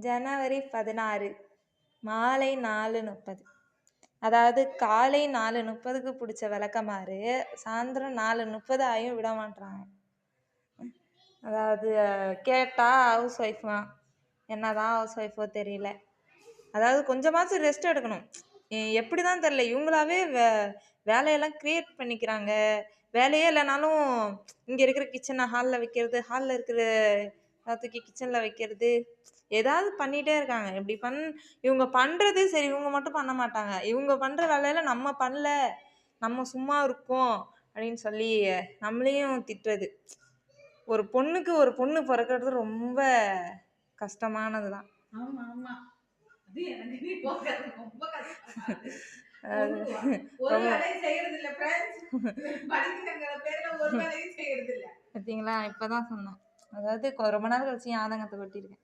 ஜனவரி 16 மாலை 4:30. அதாவது காலை 4:30க்கு பிடிச்ச விளக்கமாறு சாயந்தரம் 4:30 ஆகியும் விட மாட்றாங்க. அதாவது கேட்டால் ஹவுஸ் ஒய்ஃப் தான், என்னதான் ஹவுஸ் ஒய்ஃபோ தெரியல. அதாவது கொஞ்சமாச்சும் ரெஸ்ட் எடுக்கணும். எப்படி தான் தெரில, இவங்களாவே வேலையெல்லாம் க்ரியேட் பண்ணிக்கிறாங்க. வேலையே இல்லைனாலும் இங்கே இருக்கிற கிச்சனை ஹாலில் வைக்கிறது, ஹாலில் இருக்கிற தூக்கி கிச்சனில் வைக்கிறது, ஏதாவது பண்ணிகிட்டே இருக்காங்க. இப்படி இவங்க பண்ணுறது சரி, இவங்க மட்டும் பண்ண மாட்டாங்க. இவங்க பண்ணுற வேலையில் நம்ம பண்ணல, நம்ம சும்மா இருக்கோம் அப்படின்னு சொல்லி நம்மளையும் திட்டுறது. ஒரு பொண்ணுக்கு ஒரு பொண்ணு பிறக்கிறது ரொம்ப கஷ்டமானது தான். பார்த்தீங்களா, இப்பதான் சொன்னேன். அதாவது ரொம்ப நாள் கழிச்சு ஆதங்கத்தை கொட்டியிருக்கேன்.